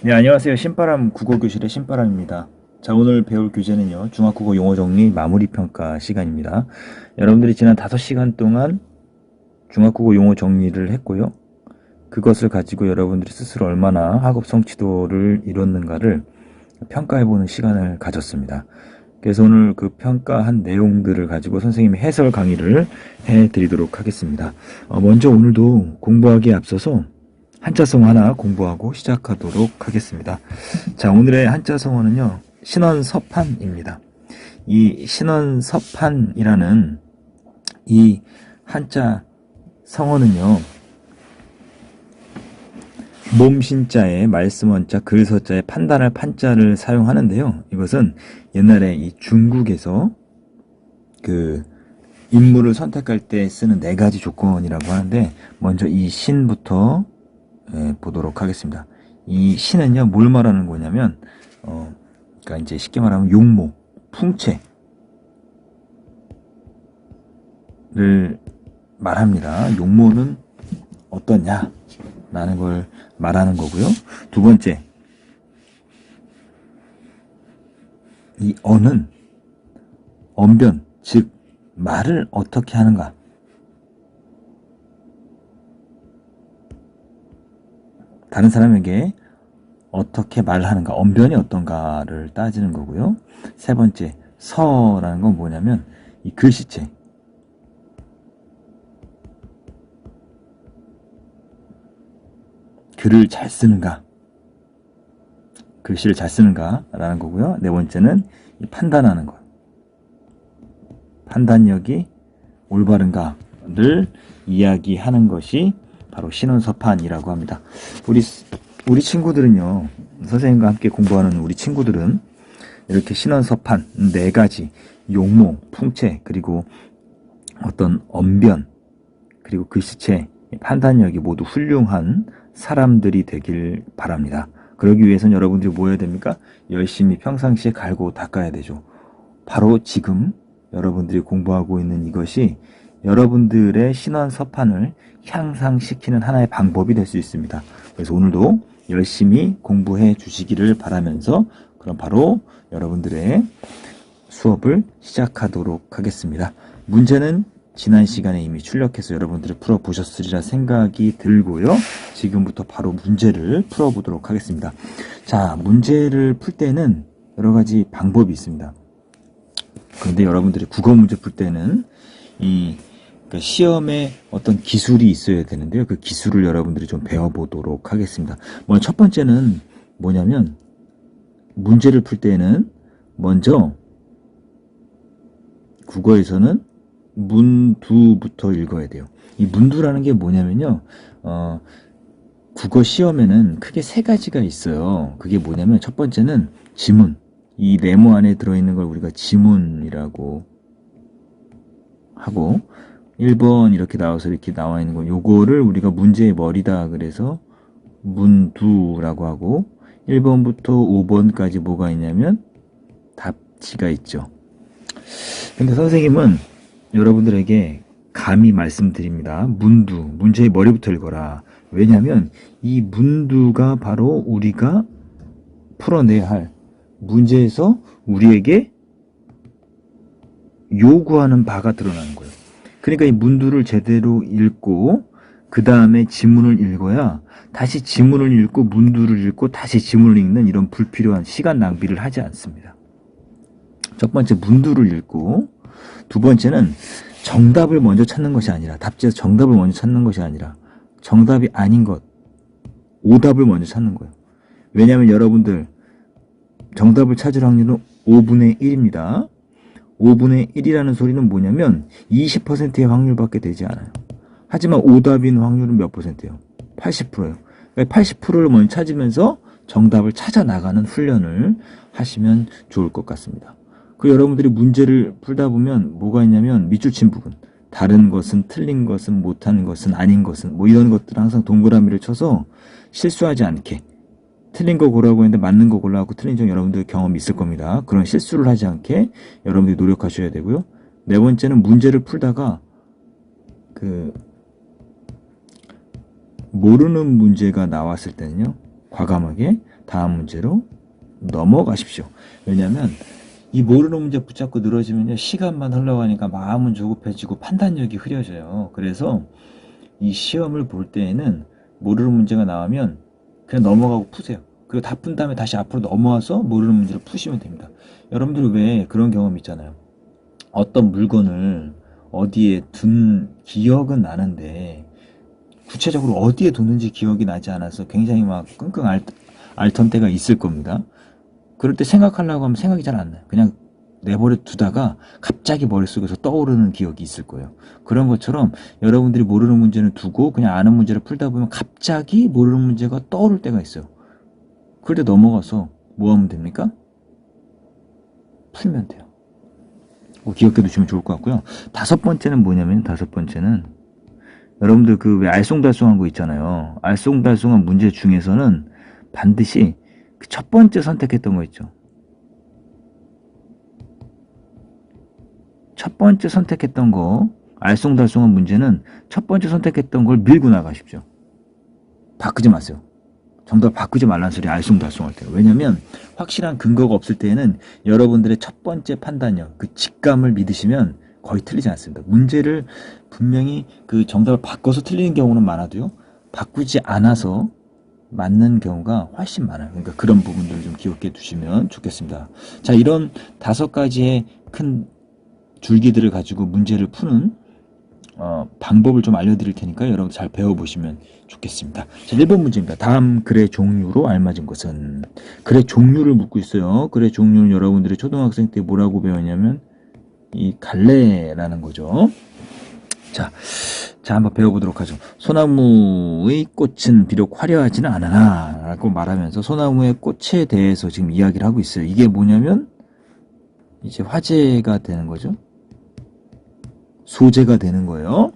네, 안녕하세요. 신바람 국어교실의 신바람입니다. 자, 오늘 배울 교재는요, 중학국어 용어 정리 마무리 평가 시간입니다. 여러분들이 지난 5시간 동안 중학국어 용어 정리를 했고요. 그것을 가지고 여러분들이 스스로 얼마나 학업 성취도를 이뤘는가를 평가해보는 시간을 가졌습니다. 그래서 오늘 그 평가한 내용들을 가지고 선생님이 해설 강의를 해드리도록 하겠습니다. 먼저 오늘도 공부하기에 앞서서 한자성어 하나 공부하고 시작하도록 하겠습니다. 자, 오늘의 한자성어는요, 신원서판입니다. 이 신원서판이라는 이 한자 성어는요, 몸신자에 말씀원자, 글서자에 판단할 판자를 사용하는데요. 이것은 옛날에 이 중국에서 그 인물을 선택할 때 쓰는 4가지 조건이라고 하는데, 먼저 이 신부터 보도록 하겠습니다. 이 신은요, 뭘 말하는 거냐면, 그러니까 이제 쉽게 말하면 용모, 풍채를 말합니다. 용모는 어떠냐? 라는 걸 말하는 거고요. 두 번째, 이 어는 언변, 즉 말을 어떻게 하는가? 다른 사람에게 어떻게 말하는가, 언변이 어떤가를 따지는 거고요. 세 번째, 서라는 건 뭐냐면 이 글씨체, 글을 잘 쓰는가, 글씨를 잘 쓰는가 라는 거고요. 네 번째는 이 판단하는 것, 판단력이 올바른가를 이야기하는 것이 바로 신원서판이라고 합니다. 우리 친구들은요, 선생님과 함께 공부하는 우리 친구들은 이렇게 신원서판 4가지, 용모, 풍채, 그리고 어떤 언변, 그리고 글씨체, 판단력이 모두 훌륭한 사람들이 되길 바랍니다. 그러기 위해서는 여러분들이 뭐 해야 됩니까? 열심히 평상시에 갈고 닦아야 되죠. 바로 지금 여러분들이 공부하고 있는 이것이 여러분들의 신원서판을 향상시키는 하나의 방법이 될 수 있습니다. 그래서 오늘도 열심히 공부해 주시기를 바라면서 그럼 바로 여러분들의 수업을 시작하도록 하겠습니다. 문제는 지난 시간에 이미 출력해서 여러분들이 풀어보셨으리라 생각이 들고요. 지금부터 바로 문제를 풀어보도록 하겠습니다. 자, 문제를 풀 때는 여러 가지 방법이 있습니다. 그런데 여러분들이 국어 문제 풀 때는 그러니까 시험에 어떤 기술이 있어야 되는데요. 그 기술을 여러분들이 좀 배워보도록 하겠습니다. 먼저 첫 번째는 뭐냐면, 문제를 풀 때는 먼저 국어에서는 문두부터 읽어야 돼요. 이 문두라는 게 뭐냐면요, 국어 시험에는 크게 3가지가 있어요. 그게 뭐냐면, 첫 번째는 지문. 이 네모 안에 들어있는 걸 우리가 지문이라고 하고, 1번 이렇게 나와서 이렇게 나와 있는 거, 요거를 우리가 문제의 머리다 그래서 문두라고 하고, 1번부터 5번까지 뭐가 있냐면 답지가 있죠. 근데 선생님은 여러분들에게 감히 말씀드립니다. 문두, 문제의 머리부터 읽어라. 왜냐하면 이 문두가 바로 우리가 풀어내야 할 문제에서 우리에게 요구하는 바가 드러나는 거예요. 그러니까 이 문두를 제대로 읽고 그 다음에 지문을 읽어야 다시 지문을 읽고 문두를 읽고 다시 지문을 읽는 이런 불필요한 시간 낭비를 하지 않습니다. 첫 번째 문두를 읽고, 두 번째는 정답을 먼저 찾는 것이 아니라, 답지에서 정답을 먼저 찾는 것이 아니라 정답이 아닌 것, 오답을 먼저 찾는 거예요. 왜냐하면 여러분들 정답을 찾을 확률은 5분의 1입니다. 5분의 1이라는 소리는 뭐냐면 20%의 확률밖에 되지 않아요. 하지만 오답인 확률은 몇 %예요? 80%예요. 그러니까 80%를 먼저 찾으면서 정답을 찾아 나가는 훈련을 하시면 좋을 것 같습니다. 그 여러분들이 문제를 풀다 보면 뭐가 있냐면 밑줄 친 부분, 다른 것은, 틀린 것은, 못하는 것은, 아닌 것은, 뭐 이런 것들 항상 동그라미를 쳐서 실수하지 않게, 틀린 거 고르라고 했는데 맞는 거 고르라고 틀린 점 여러분들 경험이 있을 겁니다. 그런 실수를 하지 않게 여러분들이 노력하셔야 되고요. 네 번째는 문제를 풀다가 모르는 문제가 나왔을 때는요, 과감하게 다음 문제로 넘어가십시오. 왜냐하면 이 모르는 문제 붙잡고 늘어지면요, 시간만 흘러가니까 마음은 조급해지고 판단력이 흐려져요. 그래서 이 시험을 볼 때에는 모르는 문제가 나오면 그냥 넘어가고 푸세요. 그리고 다 푼 다음에 다시 앞으로 넘어와서 모르는 문제를 푸시면 됩니다. 여러분들 왜 그런 경험 있잖아요. 어떤 물건을 어디에 둔 기억은 나는데 구체적으로 어디에 뒀는지 기억이 나지 않아서 굉장히 막 끙끙 앓던 때가 있을 겁니다. 그럴 때 생각하려고 하면 생각이 잘 안 나요. 그냥 내버려 두다가 갑자기 머릿속에서 떠오르는 기억이 있을 거예요. 그런 것처럼 여러분들이 모르는 문제는 두고 그냥 아는 문제를 풀다 보면 갑자기 모르는 문제가 떠오를 때가 있어요. 그럴 때 넘어가서 뭐 하면 됩니까? 풀면 돼요. 기억해 두시면 좋을 것 같고요. 다섯 번째는 뭐냐면, 다섯 번째는 여러분들 그 왜 알쏭달쏭한 거 있잖아요. 알쏭달쏭한 문제 중에서는 반드시 그 첫 번째 선택했던 거 있죠. 첫 번째 선택했던 거, 알쏭달쏭한 문제는 첫 번째 선택했던 걸 밀고 나가십시오. 바꾸지 마세요. 정답 바꾸지 말라는 소리, 알쏭달쏭할 때. 왜냐면 확실한 근거가 없을 때에는 여러분들의 첫 번째 판단력, 그 직감을 믿으시면 거의 틀리지 않습니다. 문제를 분명히 그 정답을 바꿔서 틀리는 경우는 많아도요, 바꾸지 않아서 맞는 경우가 훨씬 많아요. 그러니까 그런 부분들을 좀 기억해 두시면 좋겠습니다. 자, 이런 다섯 가지의 큰 줄기들을 가지고 문제를 푸는 방법을 좀 알려드릴 테니까 여러분 잘 배워보시면 좋겠습니다. 자, 1번 문제입니다. 다음 글의 종류로 알맞은 것은. 글의 종류를 묻고 있어요. 글의 종류는 여러분들이 초등학생 때 뭐라고 배웠냐면 이 갈래라는 거죠. 자, 한번 배워보도록 하죠. 소나무의 꽃은 비록 화려하지는 않으나 라고 말하면서 소나무의 꽃에 대해서 지금 이야기를 하고 있어요. 이게 뭐냐면 이제 화제가 되는 거죠. 소재가 되는 거예요.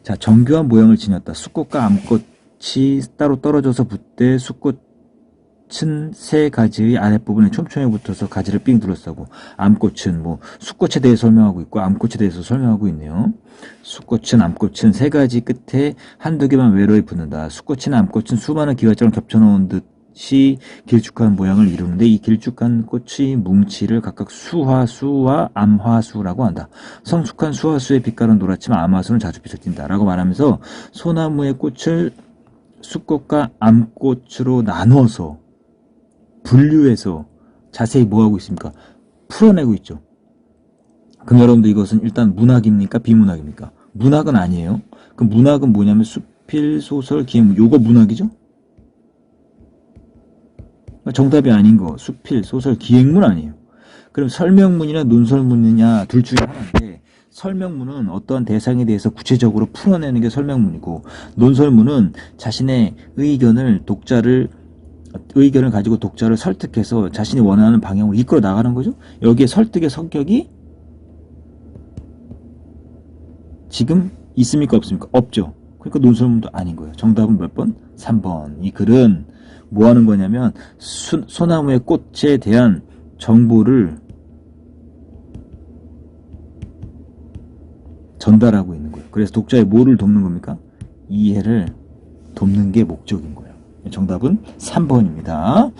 자, 정교한 모양을 지녔다. 수꽃과 암꽃이 따로 떨어져서 붙되 수꽃은 세 가지의 아랫부분에 촘촘히 붙어서 가지를 삥 둘러싸고, 암꽃은 뭐 수꽃에 대해 설명하고 있고 암꽃에 대해서 설명하고 있네요. 수꽃은 암꽃은 세 가지 끝에 한두 개만 외로이 붙는다. 수꽃이나 암꽃은 수많은 기와처럼 겹쳐놓은 듯이 길쭉한 모양을 이루는데 이 길쭉한 꽃의 뭉치를 각각 수화수와 암화수라고 한다. 성숙한 수화수의 빛깔은 노랗지만 암화수는 자주 빛을 띈다 라고 말하면서 소나무의 꽃을 수꽃과 암꽃으로 나눠서 분류해서 자세히 뭐하고 있습니까? 풀어내고 있죠. 그럼 여러분들 이것은 일단 문학입니까? 비문학입니까? 문학은 아니에요. 그 문학은 뭐냐면 수필, 소설, 기행문, 요거 문학이죠? 정답이 아닌 거, 수필, 소설, 기행문 아니에요. 그럼 설명문이나 논설문이냐 둘 중에 하나인데, 설명문은 어떠한 대상에 대해서 구체적으로 풀어내는 게 설명문이고, 논설문은 자신의 의견을 가지고 독자를 설득해서 자신이 원하는 방향으로 이끌어 나가는 거죠. 여기에 설득의 성격이 지금 있습니까? 없습니까? 없죠. 그러니까 논설문도 아닌 거예요. 정답은 몇 번? 3번. 이 글은 뭐 하는 거냐면 소나무의 꽃에 대한 정보를 전달하고 있는 거예요. 그래서 독자의 뭐를 돕는 겁니까? 이해를 돕는 게 목적인 거예요. 정답은 3번입니다.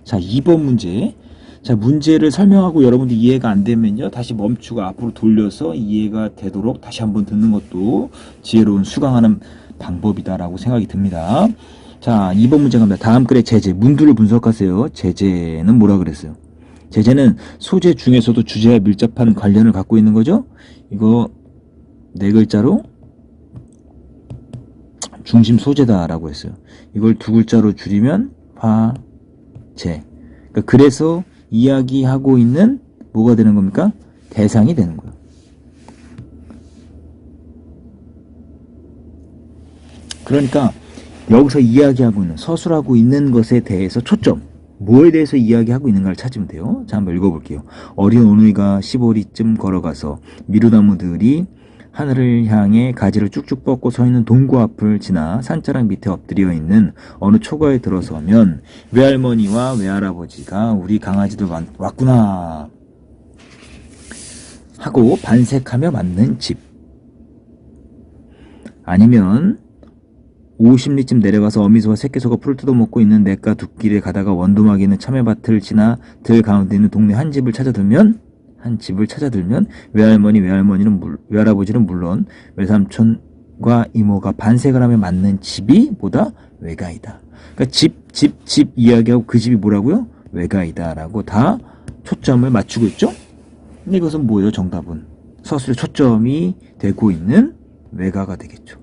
자, 2번 문제. 자, 문제를 설명하고 여러분들이 이해가 안 되면요, 다시 멈추고 앞으로 돌려서 이해가 되도록 다시 한번 듣는 것도 지혜로운 수강하는 방법이다라고 생각이 듭니다. 자, 2번 문제 갑니다. 다음 글의 제재, 문두를 분석하세요. 제재는 뭐라 그랬어요? 제재는 소재 중에서도 주제와 밀접한 관련을 갖고 있는 거죠. 이거 네 글자로 중심 소재다라고 했어요. 이걸 두 글자로 줄이면 화제. 그러니까 그래서 이야기하고 있는 뭐가 되는 겁니까? 대상이 되는 거예요. 그러니까 여기서 이야기하고 있는, 서술하고 있는 것에 대해서 초점, 뭐에 대해서 이야기하고 있는가를 찾으면 돼요. 자, 한번 읽어볼게요. 어린 오누이가 15리쯤 걸어가서 미루나무들이 하늘을 향해 가지를 쭉쭉 뻗고 서 있는 동구 앞을 지나 산자락 밑에 엎드려 있는 어느 초가에 들어서면 외할머니와 외할아버지가 우리 강아지들 왔구나 하고 반색하며 맞는 집. 아니면 50리쯤 내려가서 어미소와 새끼소가 풀을 뜯어먹고 있는 냇가 둑길에 가다가 원두막이 있는 참외밭을 지나 들 가운데 있는 동네 한 집을 찾아들면 외할아버지는 물론 외삼촌과 이모가 반색을 하며 맞는 집이 뭐다? 외가이다. 그러니까 집 이야기하고 그 집이 뭐라고요? 외가이다 라고 다 초점을 맞추고 있죠. 근데 이것은 뭐예요? 정답은 서술에 초점이 되고 있는 외가가 되겠죠.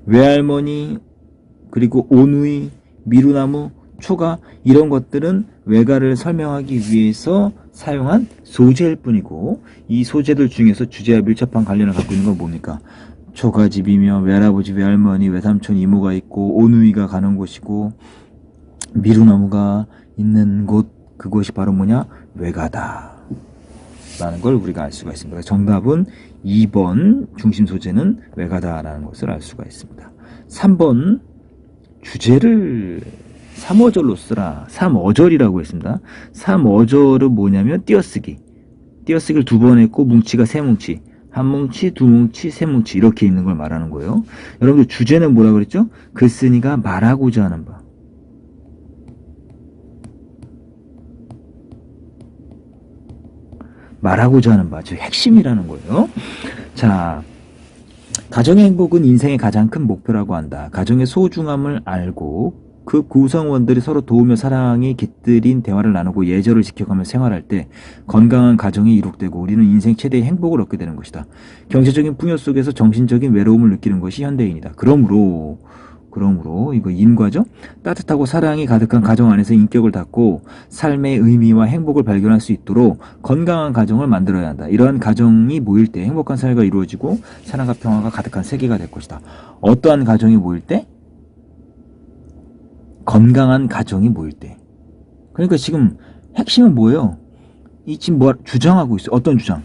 외할머니, 그리고 오누이, 미루나무, 초가, 이런 것들은 외가를 설명하기 위해서 사용한 소재일 뿐이고, 이 소재들 중에서 주제와 밀접한 관련을 갖고 있는 건 뭡니까? 초가집이며 외할아버지, 외할머니, 외삼촌, 이모가 있고 오누이가 가는 곳이고 미루나무가 있는 곳, 그곳이 바로 뭐냐? 외가다 라는 걸 우리가 알 수가 있습니다. 정답은 2번 중심 소재는 외가다 라는 것을 알 수가 있습니다. 3번 주제를 3어절로 쓰라. 3어절이라고 했습니다. 3어절은 뭐냐면 띄어쓰기를 2번 했고 뭉치가 3뭉치, 한 뭉치, 두 뭉치, 세 뭉치 이렇게 있는 걸 말하는 거예요. 여러분들 주제는 뭐라 그랬죠? 글쓴이가 말하고자 하는 바. 말하고자 하는 바, 즉 핵심이라는 거예요. 자, 가정의 행복은 인생의 가장 큰 목표라고 한다. 가정의 소중함을 알고 그 구성원들이 서로 도우며 사랑이 깃들인 대화를 나누고 예절을 지켜가며 생활할 때 건강한 가정이 이룩되고 우리는 인생 최대의 행복을 얻게 되는 것이다. 경제적인 풍요 속에서 정신적인 외로움을 느끼는 것이 현대인이다. 그러므로 이거 인과죠? 따뜻하고 사랑이 가득한 가정 안에서 인격을 닦고 삶의 의미와 행복을 발견할 수 있도록 건강한 가정을 만들어야 한다. 이러한 가정이 모일 때 행복한 사회가 이루어지고 사랑과 평화가 가득한 세계가 될 것이다. 어떠한 가정이 모일 때? 건강한 가정이 모일 때. 그러니까 지금 핵심은 뭐예요? 이 지금 뭐 주장하고 있어요? 어떤 주장?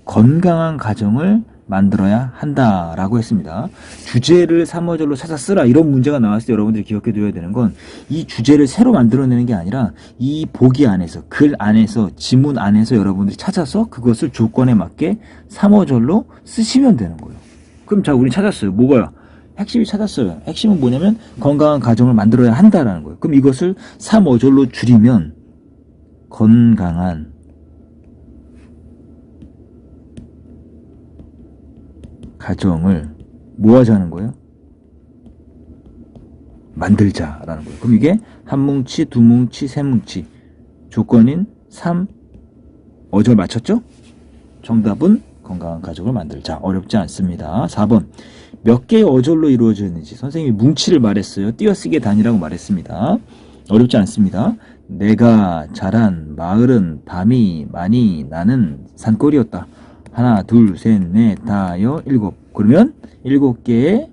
건강한 가정을 만들어야 한다라고 했습니다. 주제를 3어절로 찾아 쓰라 이런 문제가 나왔을 때 여러분들이 기억해 두어야 되는 건 이 주제를 새로 만들어내는 게 아니라 이 보기 안에서, 글 안에서, 지문 안에서 여러분들이 찾아서 그것을 조건에 맞게 3어절로 쓰시면 되는 거예요. 그럼 자, 우리 찾았어요. 뭐가요? 핵심이 찾았어요. 핵심은 뭐냐면 건강한 가정을 만들어야 한다라는 거예요. 그럼 이것을 3어절로 줄이면 건강한 가정을 뭐 하자는 거예요? 만들자라는 거예요. 그럼 이게 한 뭉치, 두 뭉치, 세 뭉치 조건인 3어절 맞췄죠? 정답은 건강한 가족을 만들자. 어렵지 않습니다. 4번 몇 개의 어절로 이루어져 있는지 선생님이 뭉치를 말했어요. 띄어쓰기의 단위라고 말했습니다. 어렵지 않습니다. 내가 자란 마을은 밤이 많이 나는 산골이었다. 하나, 둘, 셋, 넷, 다, 여, 7. 그러면 7개의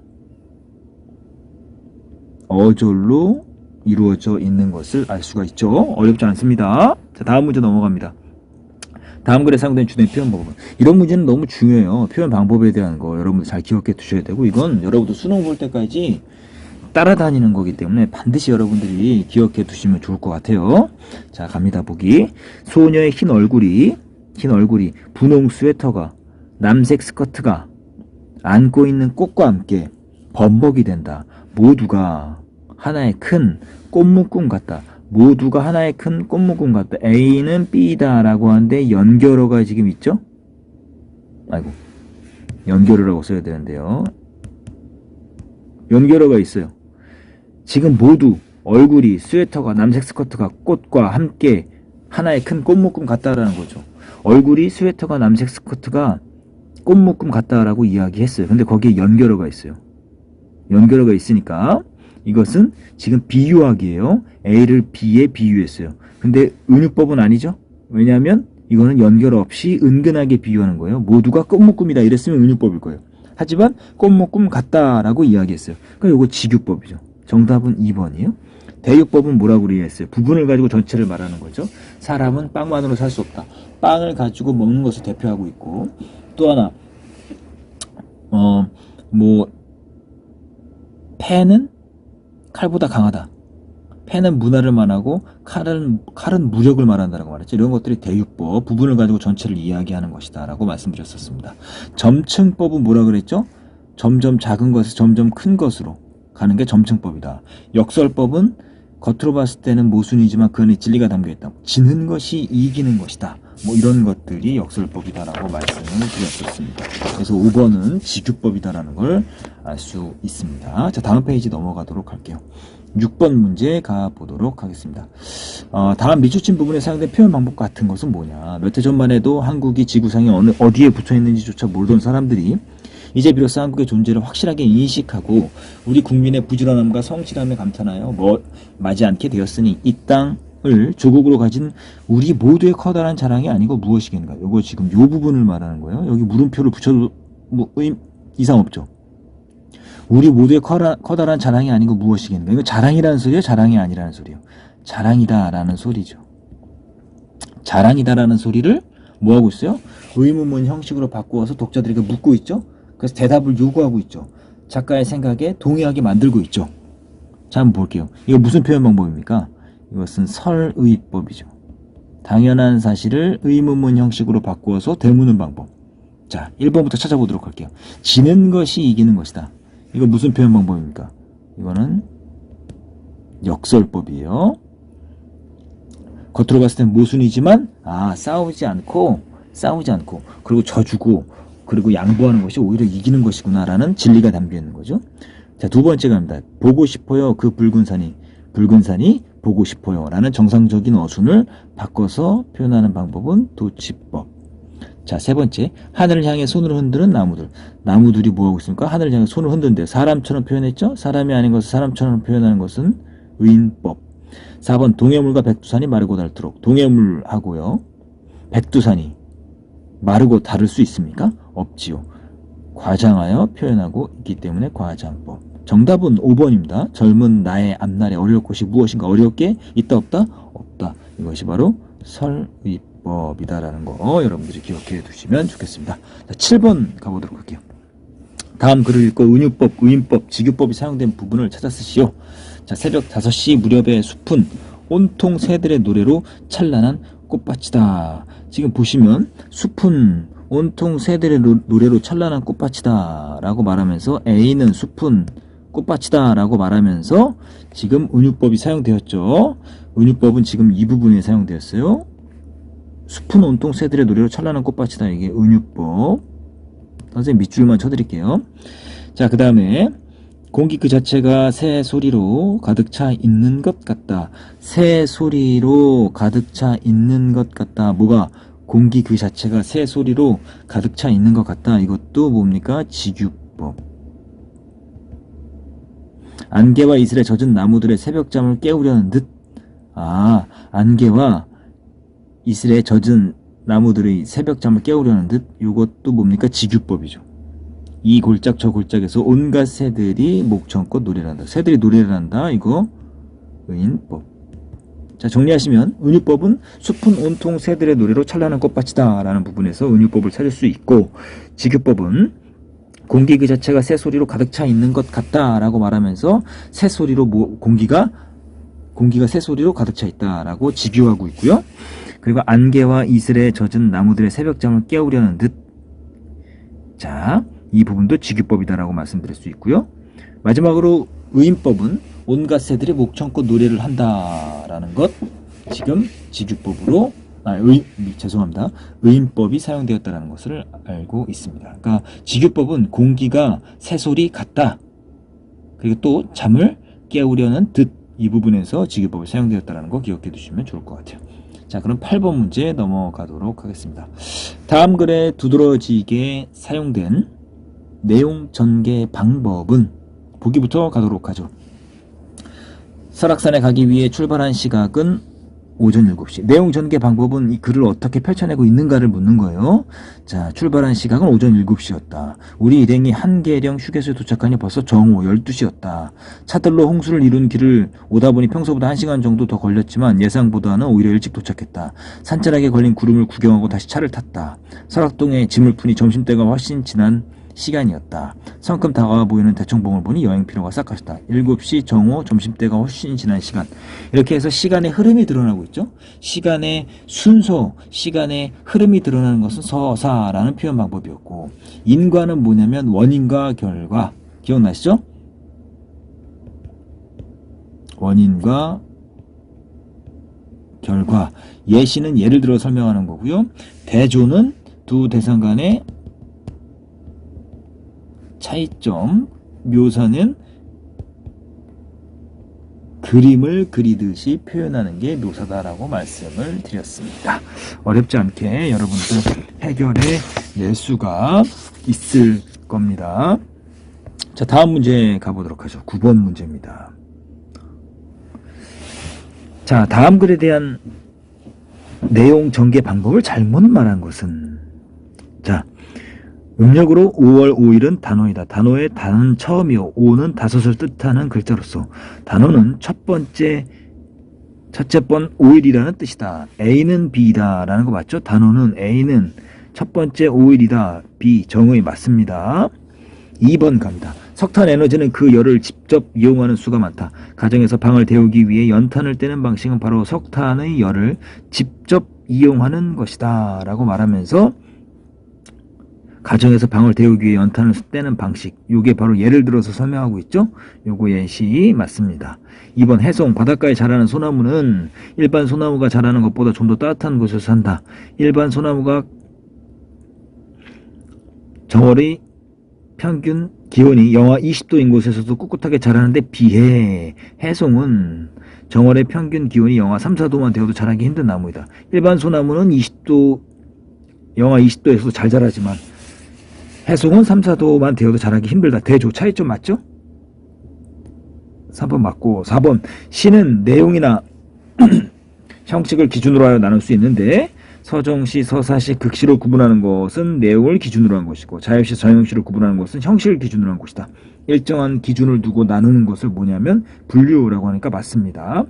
어절로 이루어져 있는 것을 알 수가 있죠. 어렵지 않습니다. 자, 다음 문제 넘어갑니다. 다음 글에 사용된 주된 표현 방법은, 이런 문제는 너무 중요해요. 표현 방법에 대한 거 여러분들 잘 기억해 두셔야 되고, 이건 여러분들 수능 볼 때까지 따라다니는 거기 때문에 반드시 여러분들이 기억해 두시면 좋을 것 같아요. 자, 갑니다. 보기. 소녀의 흰 얼굴이 분홍 스웨터가 남색 스커트가 안고 있는 꽃과 함께 범벅이 된다. 모두가 하나의 큰 꽃묶음 같다. 모두가 하나의 큰 꽃묶음 같다. A는 B다 라고 하는데 연결어가 지금 있죠? 아이고, 연결어라고 써야 되는데요. 연결어가 있어요. 지금 모두 얼굴이 스웨터가 남색 스커트가 꽃과 함께 하나의 큰 꽃묶음 같다라는 거죠. 얼굴이 스웨터가 남색 스커트가 꽃묶음 같다라고 이야기했어요. 근데 거기에 연결어가 있어요. 연결어가 있으니까 이것은 지금 비유하기예요. A를 B에 비유했어요. 근데 은유법은 아니죠. 왜냐하면 이거는 연결어 없이 은근하게 비유하는 거예요. 모두가 꽃묶음이다 이랬으면 은유법일 거예요. 하지만 꽃묶음 같다라고 이야기했어요. 그러니까 이거 직유법이죠. 정답은 2번이에요. 대유법은 뭐라고 이해했어요? 부분을 가지고 전체를 말하는 거죠. 사람은 빵만으로 살 수 없다. 빵을 가지고 먹는 것을 대표하고 있고, 또 하나 펜은 칼보다 강하다. 펜은 문화를 말하고 칼은 무력을 말한다라고 말했죠. 이런 것들이 대유법, 부분을 가지고 전체를 이야기하는 것이다 라고 말씀드렸었습니다. 점층법은 뭐라 그랬죠? 점점 작은 것에서 점점 큰 것으로 가는 게 점층법이다. 역설법은 겉으로 봤을 때는 모순이지만 그 안에 진리가 담겨있다. 지는 것이 이기는 것이다. 뭐 이런 것들이 역설법이다라고 말씀을 드렸었습니다. 그래서 5번은 지규법이다라는 걸 알 수 있습니다. 자, 다음 페이지 넘어가도록 할게요. 6번 문제 가보도록 하겠습니다. 다음 미추친 부분에 사용된 표현 방법 같은 것은 뭐냐. 몇 해 전만 해도 한국이 지구상에 어디에 붙어 있는지조차 모르던 사람들이 이제 비로소 한국의 존재를 확실하게 인식하고 우리 국민의 부지런함과 성실함에 감탄하여 마지 않게 되었으니 이 땅을 조국으로 가진 우리 모두의 커다란 자랑이 아니고 무엇이겠는가. 요거 지금 요 부분을 말하는 거예요. 여기 물음표를 붙여도 뭐 이상 없죠. 우리 모두의 커다란 자랑이 아니고 무엇이겠는가. 이거 자랑이라는 소리예요? 자랑이 아니라는 소리예요? 자랑이다라는 소리죠. 자랑이다라는 소리를 뭐하고 있어요? 의문문 형식으로 바꾸어서 독자들에게 묻고 있죠. 그래서 대답을 요구하고 있죠. 작가의 생각에 동의하게 만들고 있죠. 자, 한번 볼게요. 이거 무슨 표현 방법입니까? 이것은 설의법이죠. 당연한 사실을 의문문 형식으로 바꾸어서 되묻는 방법. 자, 1번부터 찾아보도록 할게요. 지는 것이 이기는 것이다. 이거 무슨 표현 방법입니까? 이거는 역설법이에요. 겉으로 봤을 땐 모순이지만 싸우지 않고 그리고 져주고 그리고 양보하는 것이 오히려 이기는 것이구나 라는 진리가 담겨있는 거죠. 자, 두 번째 갑니다. 보고 싶어요. 그 붉은 산이 보고 싶어요 라는 정상적인 어순을 바꿔서 표현하는 방법은 도치법. 자, 세 번째, 하늘을 향해 손을 흔드는 나무들이 뭐하고 있습니까? 하늘을 향해 손을 흔드는데 사람처럼 표현했죠? 사람이 아닌 것을 사람처럼 표현하는 것은 의인법. 4번, 동해물과 백두산이 마르고 닳도록. 동해물하고요 백두산이 마르고 닳을 수 있습니까? 없지요. 과장하여 표현하고 있기 때문에 과장법. 정답은 5번입니다. 젊은 나의 앞날에 어려울 것이 무엇인가. 어렵게 있다 없다? 없다. 이것이 바로 설의법이다라는 거 여러분들이 기억해 두시면 좋겠습니다. 자, 7번 가보도록 할게요. 다음 글을 읽고 은유법, 의인법, 지규법이 사용된 부분을 찾아 쓰시오. 자, 새벽 5시 무렵의 숲은 온통 새들의 노래로 찬란한 꽃밭이다. 지금 보시면 숲은 온통 새들의 노래로 찬란한 꽃밭이다 라고 말하면서 A는 숲은 꽃밭이다 라고 말하면서 지금 은유법이 사용되었죠. 은유법은 지금 이 부분에 사용되었어요. 숲은 온통 새들의 노래로 찬란한 꽃밭이다. 이게 은유법. 선생님 밑줄만 쳐드릴게요. 자, 그 다음에 공기 그 자체가 새 소리로 가득 차 있는 것 같다. 새 소리로 가득 차 있는 것 같다. 뭐가? 공기 그 자체가 새 소리로 가득 차 있는 것 같다. 이것도 뭡니까? 지규법. 안개와 이슬에 젖은 나무들의 새벽잠을 깨우려는 듯. 안개와 이슬에 젖은 나무들의 새벽잠을 깨우려는 듯. 이것도 뭡니까? 지규법이죠. 이 골짝 저 골짝에서 온갖 새들이 목청껏 노래를 한다. 새들이 노래를 한다. 이거 의인법. 자, 정리하시면 은유법은 숲은 온통 새들의 노래로 찬란한 꽃밭이다 라는 부분에서 은유법을 찾을 수 있고, 지규법은 공기 그 자체가 새 소리로 가득 차 있는 것 같다 라고 말하면서 새 소리로 공기가 새 소리로 가득 차 있다 라고 지규하고 있고요. 그리고 안개와 이슬에 젖은 나무들의 새벽잠을 깨우려는 듯. 자, 이 부분도 지규법이다라고 말씀드릴 수 있고요. 마지막으로 의인법은 온갖 새들이 목청껏 노래를 한다라는 것, 지금 지규법으로 의인법이 사용되었다는 것을 알고 있습니다. 그러니까 지규법은 공기가 새소리 같다. 그리고 또 잠을 깨우려는 듯, 이 부분에서 지규법이 사용되었다는 거 기억해 두시면 좋을 것 같아요. 자, 그럼 8번 문제 넘어가도록 하겠습니다. 다음 글에 두드러지게 사용된 내용 전개 방법은, 보기부터 가도록 하죠. 설악산에 가기 위해 출발한 시각은 오전 7시. 내용 전개 방법은 이 글을 어떻게 펼쳐내고 있는가를 묻는 거예요. 자, 출발한 시각은 오전 7시였다. 우리 일행이 한계령 휴게소에 도착하니 벌써 정오 12시였다. 차들로 홍수를 이룬 길을 오다 보니 평소보다 1시간 정도 더 걸렸지만 예상보다는 오히려 일찍 도착했다. 산자락에 걸린 구름을 구경하고 다시 차를 탔다. 설악동에 짐을 푸니 점심때가 훨씬 지난 시간이었다. 성큼 다가와 보이는 대청봉을 보니 여행 필요가 싹 가셨다. 7시 정오 점심때가 훨씬 지난 시간. 이렇게 해서 시간의 흐름이 드러나고 있죠. 시간의 순서, 시간의 흐름이 드러나는 것은 서사라는 표현 방법이었고, 인과는 뭐냐면 원인과 결과. 기억나시죠? 원인과 결과. 예시는 예를 들어 설명하는 거고요. 대조는 두 대상 간의 차이점, 묘사는 그림을 그리듯이 표현하는 게 묘사다라고 말씀을 드렸습니다. 어렵지 않게 여러분들 해결해 낼 수가 있을 겁니다. 자, 다음 문제 가보도록 하죠. 9번 문제입니다. 자, 다음 글에 대한 내용 전개 방법을 잘못 말한 것은, 자, 음력으로 5월 5일은 단오이다. 단오의 단은 처음이요, 오는 다섯을 뜻하는 글자로서 단오는 첫째 번 5일이라는 뜻이다. A는 B이다 라는 거 맞죠? 단오는 A는 첫 번째 5일이다. B 정의 맞습니다. 2번 갑니다. 석탄 에너지는 그 열을 직접 이용하는 수가 많다. 가정에서 방을 데우기 위해 연탄을 떼는 방식은 바로 석탄의 열을 직접 이용하는 것이다 라고 말하면서, 가정에서 방을 데우기 위해 연탄을 떼는 방식, 요게 바로 예를 들어서 설명하고 있죠. 요거 예시 맞습니다. 2번 해송, 바닷가에 자라는 소나무는 일반 소나무가 자라는 것보다 좀 더 따뜻한 곳에서 산다. 일반 소나무가 정월의 평균 기온이 영하 20도인 곳에서도 꿋꿋하게 자라는데 비해 해송은 정월의 평균 기온이 영하 3, 4도만 되어도 자라기 힘든 나무이다. 일반 소나무는 영하 20도에서도 잘 자라지만 해송은 3, 4도만 되어도 자라기 힘들다. 대조 차이점 맞죠? 3번 맞고, 4번 시는 내용이나 형식을 기준으로 하여 나눌 수 있는데, 서정시, 서사시, 극시로 구분하는 것은 내용을 기준으로 한 것이고, 자유시, 정형시로 구분하는 것은 형식을 기준으로 한 것이다. 일정한 기준을 두고 나누는 것을 뭐냐면 분류라고 하니까 맞습니다.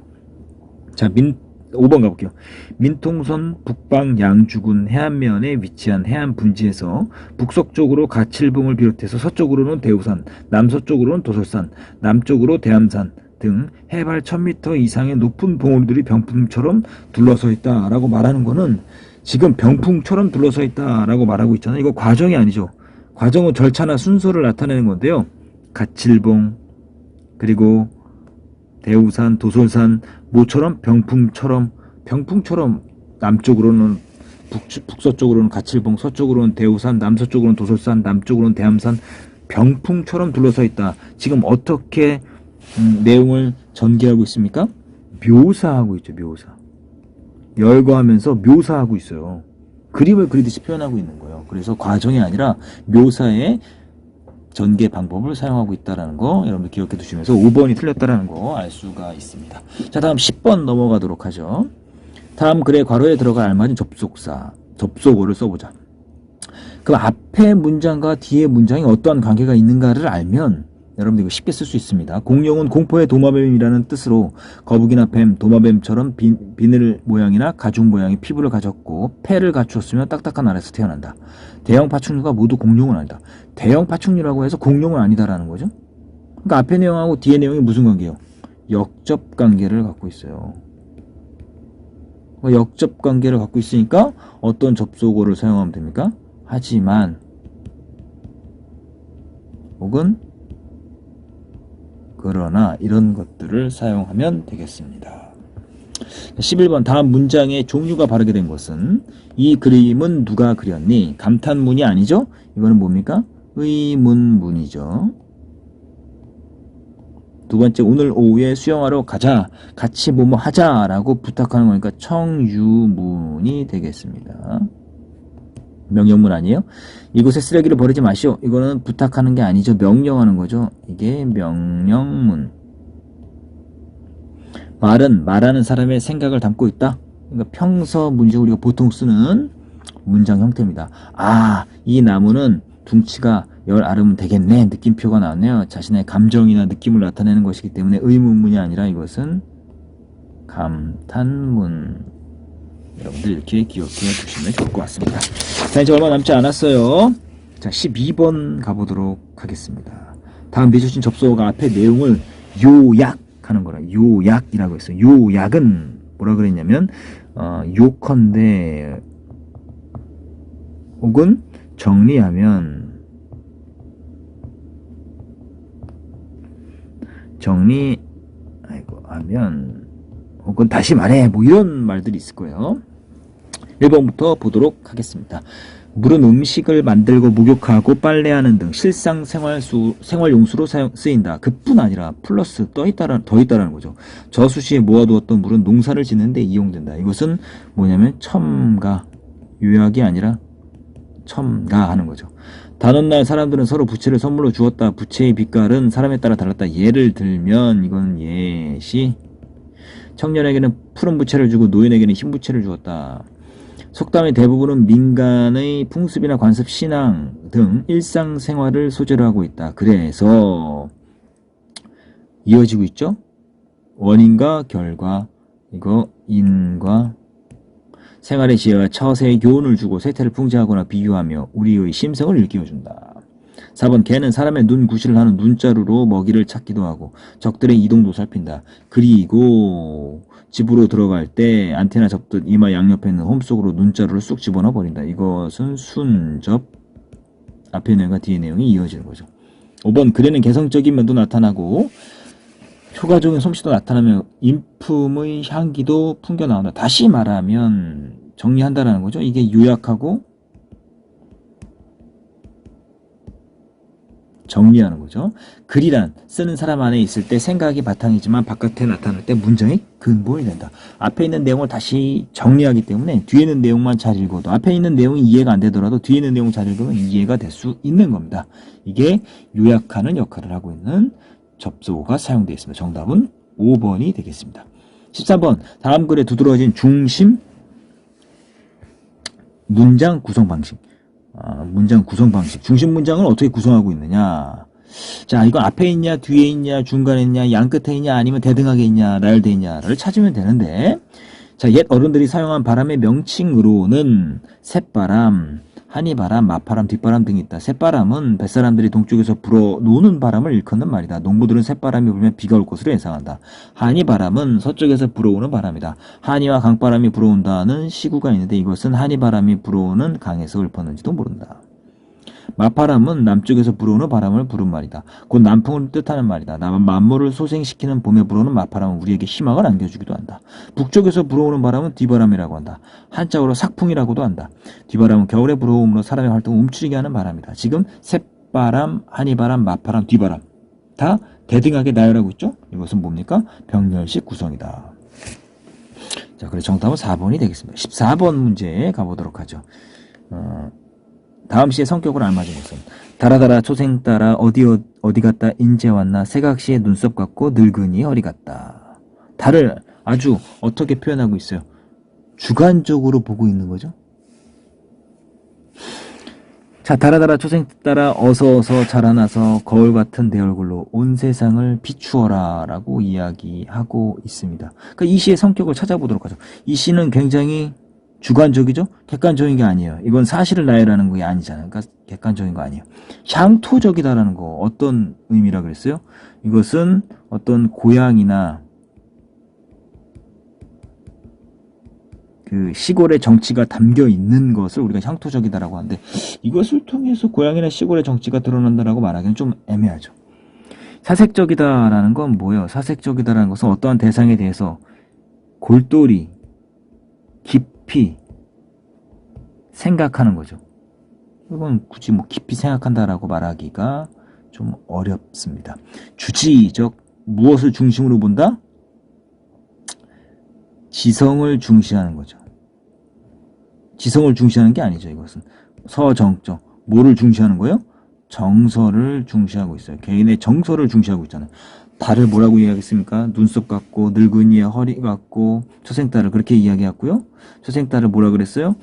자, 5번 가볼게요. 민통선 북방 양주군 해안면에 위치한 해안 분지에서 북서쪽으로 가칠봉을 비롯해서 서쪽으로는 대우산, 남서쪽으로는 도솔산, 남쪽으로 대암산 등 해발 1000m 이상의 높은 봉우리들이 병풍처럼 둘러서 있다라고 말하는 거는, 지금 병풍처럼 둘러서 있다라고 말하고 있잖아요. 이거 과정이 아니죠. 과정은 절차나 순서를 나타내는 건데요. 가칠봉, 그리고 대우산, 도솔산, 모처럼 병풍처럼 남쪽으로는 북서쪽으로는 가칠봉, 서쪽으로는 대우산, 남서쪽으로는 도솔산, 남쪽으로는 대암산, 병풍처럼 둘러서 있다. 지금 어떻게 내용을 전개하고 있습니까? 묘사하고 있죠. 묘사. 열거하면서 묘사하고 있어요. 그림을 그리듯이 표현하고 있는 거예요. 그래서 과정이 아니라 묘사의 전개 방법을 사용하고 있다는 거 여러분들 기억해 두시면서 5번이 틀렸다는 거 알 수가 있습니다. 자, 다음 10번 넘어가도록 하죠. 다음 글의 괄호에 들어갈 알맞은 접속어를 써보자. 그럼 앞에 문장과 뒤에 문장이 어떠한 관계가 있는가를 알면 여러분들 이거 쉽게 쓸 수 있습니다. 공룡은 공포의 도마뱀이라는 뜻으로 거북이나 뱀, 도마뱀처럼 비늘 모양이나 가죽 모양의 피부를 가졌고 폐를 갖추었으며 딱딱한 알에서 태어난다. 대형 파충류가 모두 공룡은 아니다. 대형 파충류라고 해서 공룡은 아니다라는 거죠. 그러니까 앞에 내용하고 뒤에 내용이 무슨 관계예요? 역접 관계를 갖고 있어요. 역접 관계를 갖고 있으니까 어떤 접속어를 사용하면 됩니까? 하지만, 혹은 그러나, 이런 것들을 사용하면 되겠습니다. 11번 다음 문장의 종류가 바르게 된 것은, 이 그림은 누가 그렸니? 감탄문이 아니죠? 이거는 뭡니까? 의문문이죠. 두 번째, 오늘 오후에 수영하러 가자, 같이 뭐뭐 하자 라고 부탁하는 거니까 청유문이 되겠습니다. 명령문 아니에요? 이곳에 쓰레기를 버리지 마시오. 이거는 부탁하는 게 아니죠. 명령하는 거죠. 이게 명령문. 말은 말하는 사람의 생각을 담고 있다. 그러니까 평서문이죠. 우리가 보통 쓰는 문장 형태입니다. 아, 이 나무는 둥치가 열 아르면 되겠네. 느낌표가 나왔네요. 자신의 감정이나 느낌을 나타내는 것이기 때문에 의문문이 아니라 이것은 감탄문. 여러분들 이렇게 기억해 두시면 좋을 것 같습니다. 자, 이제 얼마 남지 않았어요. 자, 12번 가보도록 하겠습니다. 다음 내주신 접속어가 앞에 내용을 요약하는 거라. 요약이라고 했어요. 요약은 뭐라 그랬냐면 요컨대 혹은 정리하면 하면 혹은 다시 말해 뭐 이런 말들이 있을 거예요. 1번부터 보도록 하겠습니다. 물은 음식을 만들고 목욕하고 빨래하는 등 실상 생활용수로 쓰인다. 그뿐 아니라 플러스 더 있다라는 거죠. 저수지에 모아두었던 물은 농사를 짓는 데 이용된다. 이것은 뭐냐면 첨가, 요약이 아니라 첨가하는 거죠. 단오날 사람들은 서로 부채를 선물로 주었다. 부채의 빛깔은 사람에 따라 달랐다. 예를 들면 이건 예시. 청년에게는 푸른 부채를 주고 노인에게는 흰 부채를 주었다. 속담의 대부분은 민간의 풍습이나 관습, 신앙 등 일상생활을 소재로 하고 있다. 그래서 이어지고 있죠. 원인과 결과, 이거 인과 생활의 지혜와 처세의 교훈을 주고 세태를 풍자하거나 비유하며 우리의 심성을 일깨워준다. 4번 개는 사람의 눈 구실을 하는 눈자루로 먹이를 찾기도 하고 적들의 이동도 살핀다. 그리고 집으로 들어갈 때 안테나 접듯 이마 양옆에 있는 홈 속으로 눈자루를 쑥 집어넣어 버린다. 이것은 순접, 앞에 내용과 뒤에 내용이 이어지는 거죠. 5번 글에는 개성적인 면도 나타나고 효과적인 솜씨도 나타나며 인품의 향기도 풍겨나온다. 다시 말하면 정리한다라는 거죠. 이게 요약하고 정리하는 거죠. 글이란 쓰는 사람 안에 있을 때 생각이 바탕이지만 바깥에 나타날 때 문장의 근본이 된다. 앞에 있는 내용을 다시 정리하기 때문에 뒤에 있는 내용만 잘 읽어도 앞에 있는 내용이 이해가 안 되더라도 뒤에 있는 내용 잘 읽으면 이해가 될 수 있는 겁니다. 이게 요약하는 역할을 하고 있는 접속어가 사용되어 있습니다. 정답은 5번이 되겠습니다. 13번 다음 글에 두드러진 중심 문장 구성 방식. 문장 구성 방식. 중심 문장을 어떻게 구성하고 있느냐. 자, 이거 앞에 있냐, 뒤에 있냐, 중간에 있냐, 양 끝에 있냐, 아니면 대등하게 있냐, 나열되어 있냐를 찾으면 되는데, 자, 옛 어른들이 사용한 바람의 명칭으로는 쇳바람, 한이바람, 맞바람, 뒷바람 등이 있다. 쇳바람은 뱃사람들이 동쪽에서 불어노는 바람을 일컫는 말이다. 농부들은 쇳바람이 불면 비가 올 것으로 예상한다. 한이바람은 서쪽에서 불어오는 바람이다. 한이와 강바람이 불어온다는 시구가 있는데 이것은 한이바람이 불어오는 강에서 읊었는지도 모른다. 맞바람은 남쪽에서 불어오는 바람을 부른 말이다. 곧 남풍을 뜻하는 말이다. 만물을 소생시키는 봄에 불어오는 맞바람은 우리에게 희망을 안겨주기도 한다. 북쪽에서 불어오는 바람은 뒤바람이라고 한다. 한자어로 삭풍이라고도 한다. 뒤바람은 겨울에 불어옴으로 사람의 활동을 움츠리게 하는 바람이다. 지금 쇳바람, 한이바람, 맞바람, 뒤바람 다 대등하게 나열하고 있죠. 이것은 뭡니까? 병렬식 구성이다. 자, 그래서 정답은 4번이 되겠습니다. 14번 문제 가보도록 하죠. 다음 시의 성격을 알맞은 것은 달아달아 초생 따라 어디 갔다 인제 왔나 새각시의 눈썹 같고 늙은이 허리 같다. 달을 아주 어떻게 표현하고 있어요? 주관적으로 보고 있는 거죠. 자, 달아달아 초생 따라 어서 자라나서 거울 같은 내 얼굴로 온 세상을 비추어라 라고 이야기하고 있습니다. 그러니까 이 시의 성격을 찾아보도록 하죠. 이 시는 굉장히 주관적이죠? 객관적인 게 아니에요. 이건 사실을 나열하는 게 아니잖아요. 그러니까 객관적인 거 아니에요. 향토적이다라는 거 어떤 의미라 그랬어요? 이것은 어떤 고향이나 그 시골의 정치가 담겨 있는 것을 우리가 향토적이다라고 하는데 이것을 통해서 고향이나 시골의 정치가 드러난다라고 말하기는 좀 애매하죠. 사색적이다라는 건 뭐예요? 사색적이다라는 것은 어떠한 대상에 대해서 골똘히 깊이 생각하는 거죠. 이건 굳이 뭐 깊이 생각한다라고 말하기가 좀 어렵습니다. 주지적, 무엇을 중심으로 본다? 지성을 중시하는 거죠. 지성을 중시하는 게 아니죠. 이것은 서정적, 뭐를 중시하는 거예요? 정서를 중시하고 있어요. 개인의 정서를 중시하고 있잖아요. 달을 뭐라고 이야기했습니까? 눈썹 같고 늙은이의 허리 같고 초생달을 그렇게 이야기했고요. 초생달을 뭐라 그랬어요?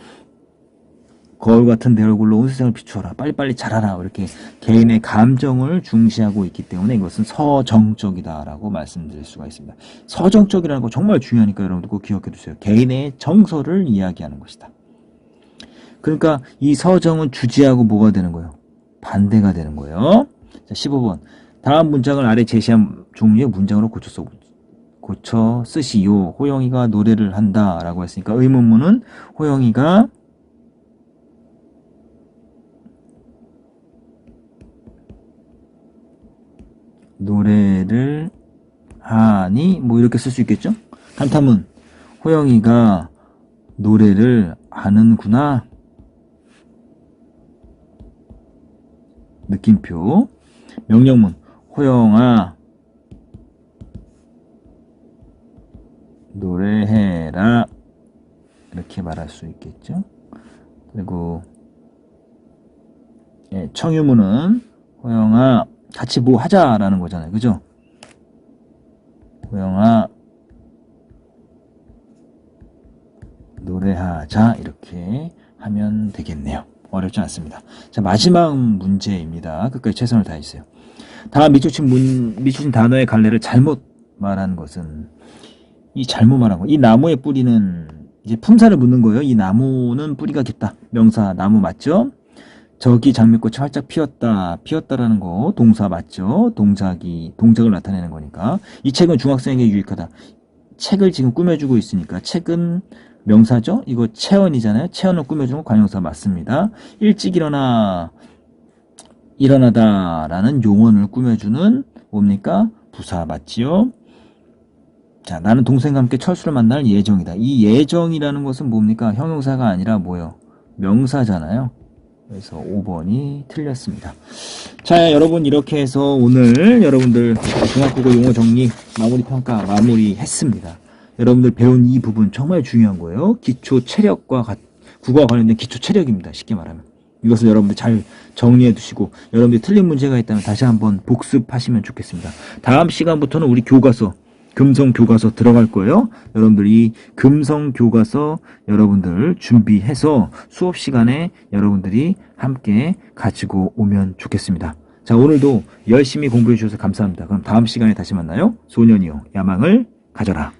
거울 같은 내 얼굴로 온 세상을 비추어라. 빨리빨리 자라라. 이렇게 개인의 감정을 중시하고 있기 때문에 이것은 서정적이다라고 말씀드릴 수가 있습니다. 서정적이라는 거 정말 중요하니까 여러분들 꼭 기억해 두세요. 개인의 정서를 이야기하는 것이다. 그러니까 이 서정은 주지하고 뭐가 되는 거예요? 반대가 되는 거예요. 자, 15번. 다음 문장을 아래 제시한 종류의 문장으로 고쳐 쓰시오. 호영이가 노래를 한다 라고 했으니까 의문문은 호영이가 노래를 하니 뭐 이렇게 쓸 수 있겠죠. 간타문 호영이가 노래를 하는구나. 느낌표. 명령문 호영아 노래해라 이렇게 말할 수 있겠죠. 그리고 청유문은 호영아 같이 뭐 하자라는 거잖아요. 그죠? 호영아 노래하자 이렇게 하면 되겠네요. 어렵지 않습니다. 자, 마지막 문제입니다. 끝까지 최선을 다했어요. 다음 밑줄친 단어의 갈래를 잘못 말한 것은 이 잘못 말한 거. 이 나무의 뿌리는 이제 품사를 묻는 거예요. 이 나무는 뿌리가 깊다. 명사 나무 맞죠? 저기 장미꽃이 활짝 피었다. 피었다라는 거 동사 맞죠? 동작을 나타내는 거니까. 이 책은 중학생에게 유익하다. 책을 지금 꾸며주고 있으니까 책은 명사죠? 이거 체언이잖아요. 체언을 꾸며주는 관용사 맞습니다. 일찍 일어나다라는 용언을 꾸며주는 뭡니까? 부사 맞지요? 자, 나는 동생과 함께 철수를 만날 예정이다. 이 예정이라는 것은 뭡니까? 형용사가 아니라 뭐요? 명사잖아요. 그래서 5번이 틀렸습니다. 자, 여러분 이렇게 해서 오늘 여러분들 중학국어 용어 정리 마무리평가 마무리했습니다. 여러분들 배운 이 부분 정말 중요한 거예요. 기초 체력과 국어와 관련된 기초 체력입니다. 쉽게 말하면. 이것을 여러분들 잘 정리해 두시고 여러분들이 틀린 문제가 있다면 다시 한번 복습하시면 좋겠습니다. 다음 시간부터는 우리 교과서 금성 교과서 들어갈 거예요. 여러분들 이 금성 교과서 여러분들 준비해서 수업 시간에 여러분들이 함께 가지고 오면 좋겠습니다. 자, 오늘도 열심히 공부해 주셔서 감사합니다. 그럼 다음 시간에 다시 만나요. 소년이요 야망을 가져라.